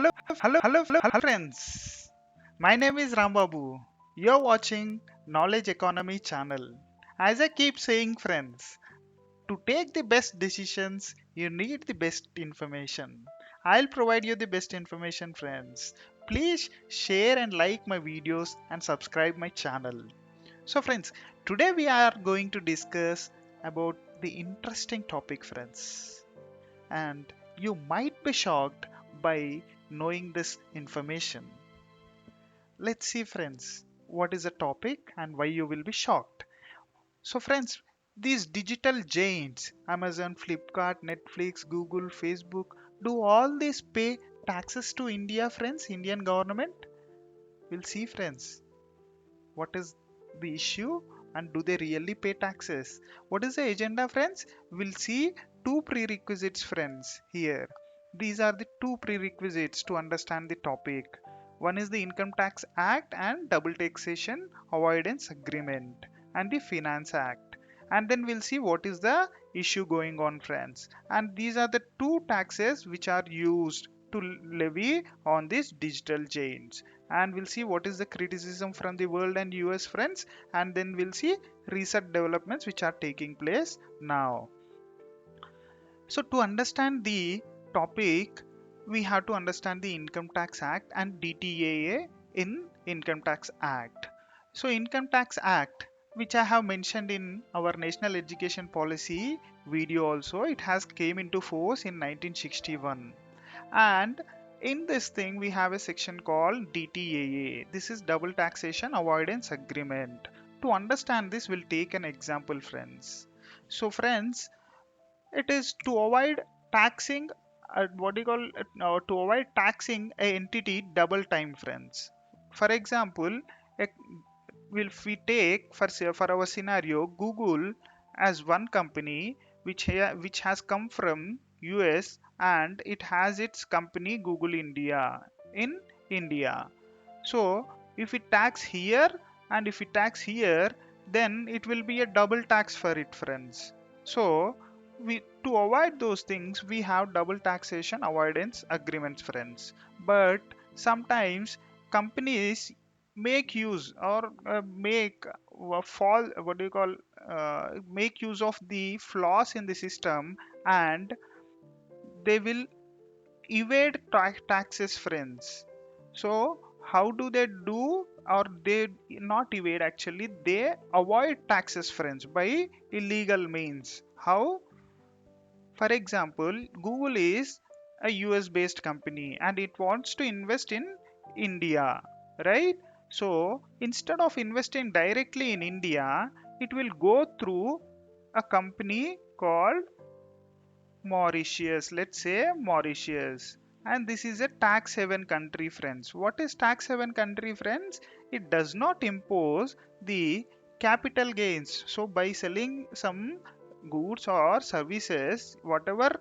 Hello friends. My name is Rambabu. You're watching Knowledge Economy channel. As I keep saying friends, to take the best decisions, you need the best information. I'll provide you the best information friends. Please share and like my videos and subscribe my channel. So friends, today we are going to discuss about the interesting topic friends, and you might be shocked by knowing this information. Let's see, friends, what is the topic and why you will be shocked. So, friends, these digital giants, Amazon, Flipkart, Netflix, Google, Facebook, do all these pay taxes to India, friends, Indian government? We'll see, friends, what is the issue and do they really pay taxes? What is the agenda, friends? We'll see two prerequisites, friends, here. These are the two prerequisites to understand the topic. One is the Income Tax Act and Double Taxation Avoidance Agreement and the Finance Act. And then we'll see what is the issue going on, friends. And these are the two taxes which are used to levy on these digital giants, and we'll see what is the criticism from the world and US friends, and then we'll see recent developments which are taking place now. So to understand the topic, we have to understand the Income Tax Act and DTAA in Income Tax Act. So Income Tax Act, which I have mentioned in our National Education Policy video also, it has came into force in 1961. And in this thing, we have a section called DTAA. This is Double Taxation Avoidance Agreement. To understand this, we'll take an example, friends. So, friends, it is to avoid taxing, what do you call it, to avoid taxing a entity double time, friends. For example, a if we take for our scenario Google as one company which has come from US, and it has its company Google India in India. So if it tax here and if it tax here, then it will be a double tax for it, friends. So we to avoid those things, we have double taxation avoidance agreements, friends. But sometimes companies make use or make fall what do you call make use of the flaws in the system, and they will evade taxes, friends. So how do they do, or they not evade, actually they avoid taxes, friends, by illegal means. How? For example, Google is a US based company and it wants to invest in India, right? So instead of investing directly in India, it will go through a company called Mauritius. Let's say Mauritius. And this is a tax haven country, friends. What is tax haven country, friends? It does not impose the capital gains. So by selling some goods or services, whatever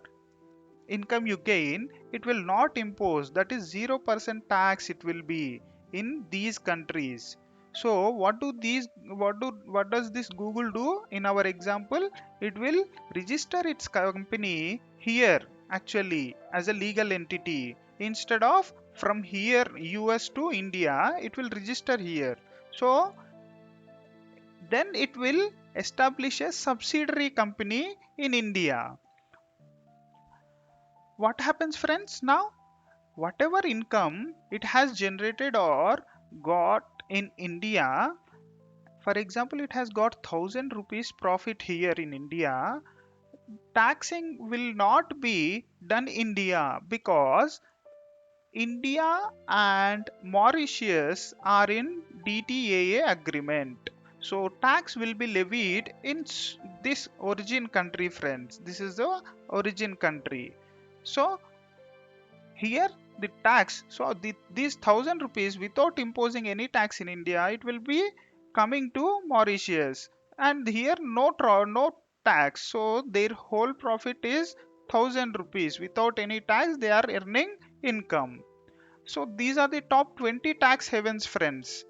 income you gain, it will not impose, that is 0% tax it will be in these countries. So what does this Google do in our example? It will register its company here, actually as a legal entity, instead of from here US to India, it will register here. So then it will establish a subsidiary company in India. What happens, friends, now? Whatever income it has generated or got in India, for example, it has got 1000 rupees profit here in India, taxing will not be done in India because India and Mauritius are in DTAA agreement. So tax will be levied in this origin country, friends. This is the origin country. So here the tax, so these 1000 rupees without imposing any tax in India, it will be coming to Mauritius, and here no tax, so their whole profit is 1000 rupees. Without any tax they are earning income. So these are the top 20 tax havens, friends.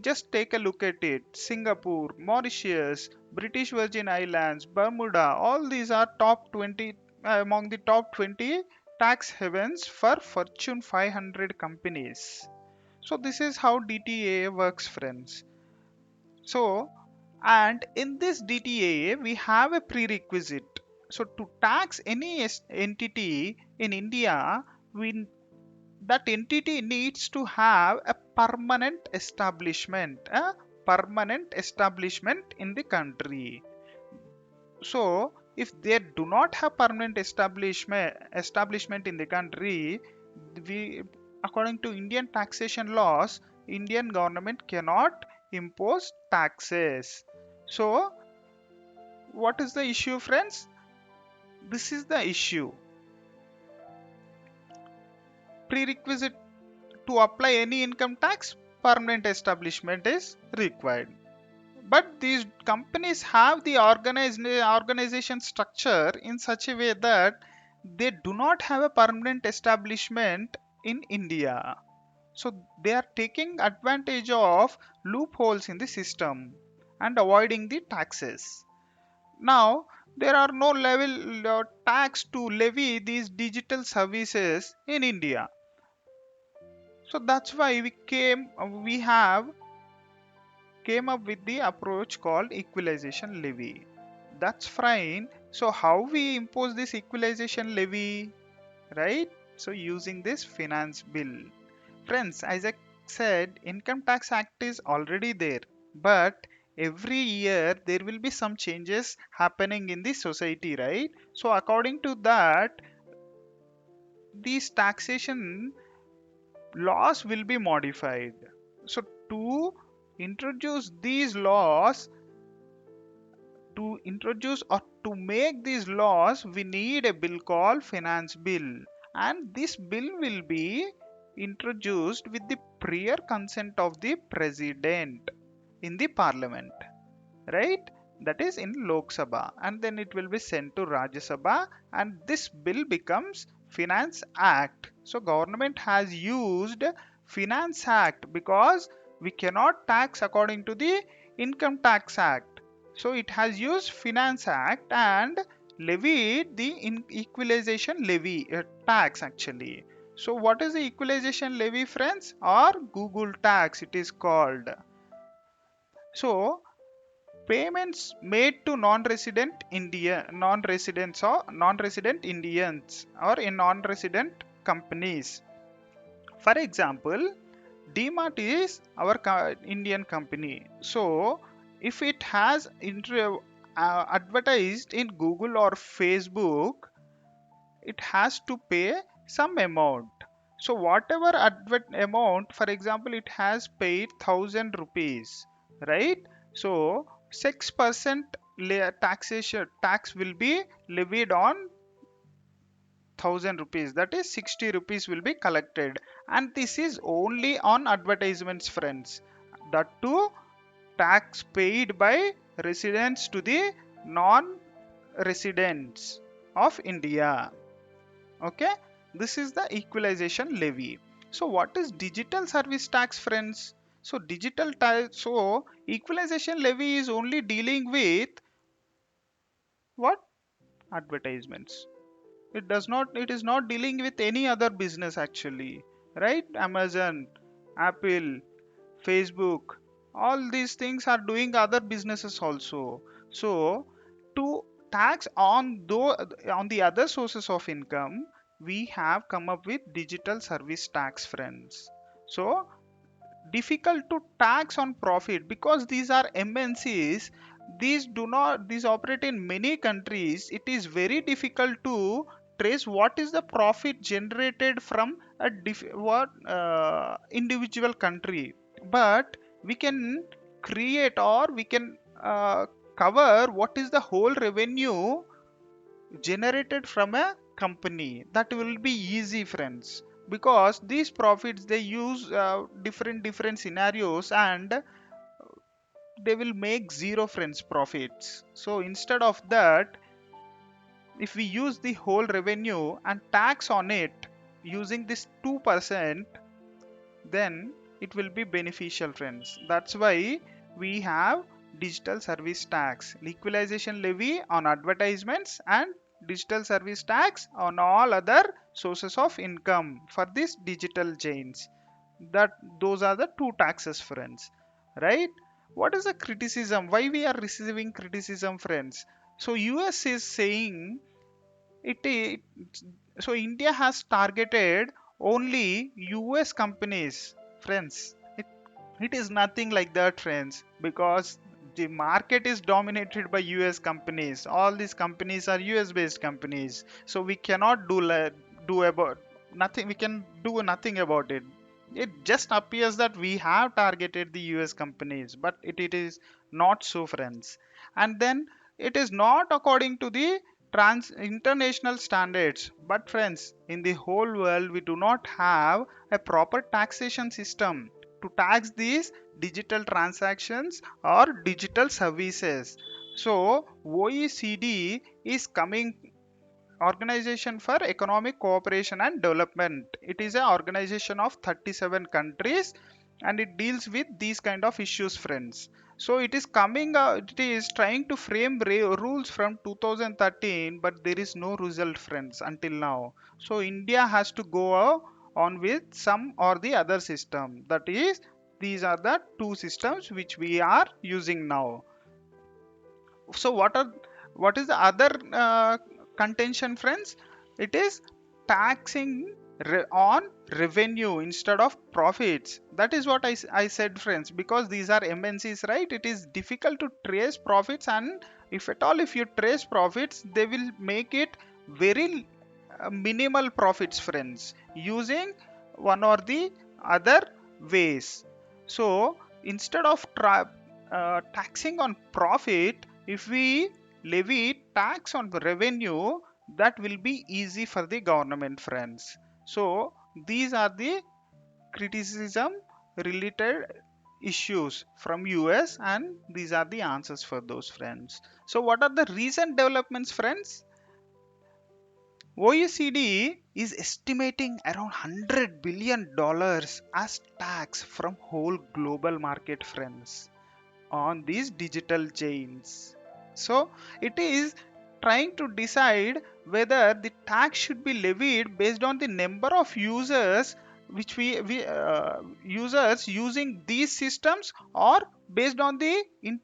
Just take a look at it. Singapore, Mauritius, British Virgin Islands, Bermuda, all these are top 20 among the top 20 tax havens for Fortune 500 companies. So this is how DTAA works, friends. So, and in this DTAA, we have a prerequisite. So to tax any entity in India, we that entity needs to have a permanent establishment in the country. So if they do not have permanent establishment in the country, we, according to Indian taxation laws, Indian government cannot impose taxes. So what is the issue, friends? This is the issue. Prerequisite to apply any income tax, permanent establishment is required. But these companies have the organization structure in such a way that they do not have a permanent establishment in India. So they are taking advantage of loopholes in the system and avoiding the taxes. Now, there are no level tax to levy these digital services in India. So that's why we have came up with the approach called equalization levy. That's fine. So how we impose this equalization levy, right? So using this finance bill. Friends, as I said, Income Tax Act is already there, but every year there will be some changes happening in the society, right? So according to that, these taxation laws will be modified. So to introduce these laws, to introduce or to make these laws, we need a bill called finance bill, and this bill will be introduced with the prior consent of the president in the parliament, right? That is in Lok Sabha, and then it will be sent to Rajya Sabha, and this bill becomes Finance Act. So government has used Finance Act because we cannot tax according to the Income Tax Act. So it has used Finance Act and levied the equalization levy tax actually. So what is the equalization levy, friends? Or Google tax it is called. So payments made to non-resident Indians or in non-resident companies. For example, DMart is our Indian company. So if it has advertised in Google or Facebook, it has to pay some amount. So whatever amount, for example, it has paid 1,000 rupees, right? So 6% taxation tax will be levied on 1,000 rupees. That is 60 rupees will be collected, and this is only on advertisements, friends. That too, tax paid by residents to the non-residents of India. Okay, this is the equalization levy. So what is digital service tax, friends? So equalization levy is only dealing with what? Advertisements. It is not dealing with any other business actually, right? Amazon, Apple, Facebook, all these things are doing other businesses also. So to tax on the other sources of income, we have come up with digital service tax, friends. So difficult to tax on profit because these are MNCs. These operate in many countries. It is very difficult to trace what is the profit generated from a individual country. But we can create or we can cover what is the whole revenue generated from a company. That will be easy, friends, because these profits they use different scenarios, and they will make zero, friends, profits. So instead of that, if we use the whole revenue and tax on it using this 2%, then it will be beneficial, friends. That's why we have digital service tax, equalization levy on advertisements, and digital service tax on all other sources of income for these digital chains. That those are the two taxes, friends, right? What is the criticism? Why we are receiving criticism, friends? So US is saying it so India has targeted only US companies, friends. It is nothing like that, friends, because the market is dominated by US companies. All these companies are US based companies. So we cannot do about nothing. We can do nothing about it. It just appears that we have targeted the US companies, but it is not so, friends. And then it is not according to the trans international standards. But friends, in the whole world, we do not have a proper taxation system to tax these digital transactions or digital services. So OECD is coming, Organization for Economic Cooperation and Development. It is an organization of 37 countries and it deals with these kind of issues, friends. So it is coming, it is trying to frame rules from 2013, but there is no result, friends, until now. So India has to go on with some or the other system. That is, these are the two systems which we are using now. So what is the other contention, friends? It is taxing on revenue instead of profits. That is what I said, friends, because these are MNCs, right? It is difficult to trace profits, and if at all if you trace profits, they will make it very minimal profits, friends, using one or the other ways. So instead of taxing on profit, if we levy tax on revenue, that will be easy for the government, friends. So these are the criticism related issues from US, and these are the answers for those, friends. So what are the recent developments, friends? OECD is estimating around $100 billion as tax from whole global market, friends, on these digital chains. So it is trying to decide whether the tax should be levied based on the number of users which we users using these systems, or based on the in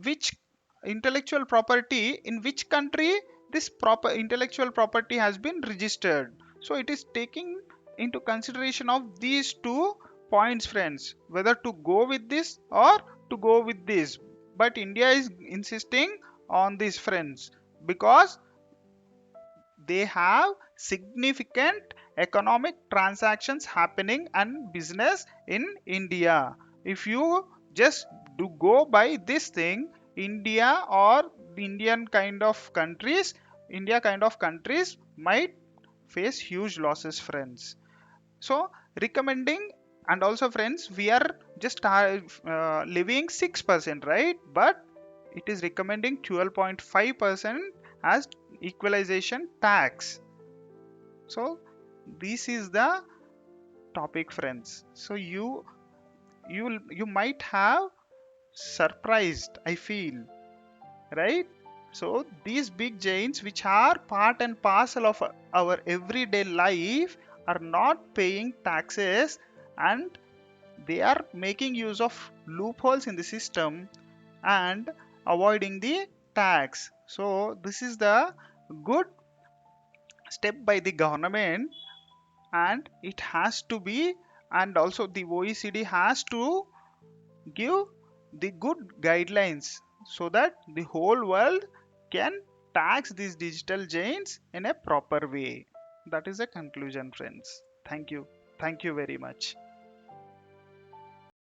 which intellectual property in which country this proper intellectual property has been registered. So it is taking into consideration of these two points, friends, whether to go with this or to go with this. But India is insisting on this, friends, because they have significant economic transactions happening and business in India. If you just do go by this thing, India or Indian kind of countries, India kind of countries might face huge losses, friends. So recommending, and also, friends, we are just levying 6%, right? But it is recommending 12.5% as equalization tax. So this is the topic, friends. So you might have surprised, I feel, right? So these big giants, which are part and parcel of our everyday life, are not paying taxes, and they are making use of loopholes in the system and avoiding the tax. So this is the good step by the government, and it has to be, and also the OECD has to give the good guidelines so that the whole world can tax these digital giants in a proper way. That is a conclusion, friends. Thank you. Thank you very much.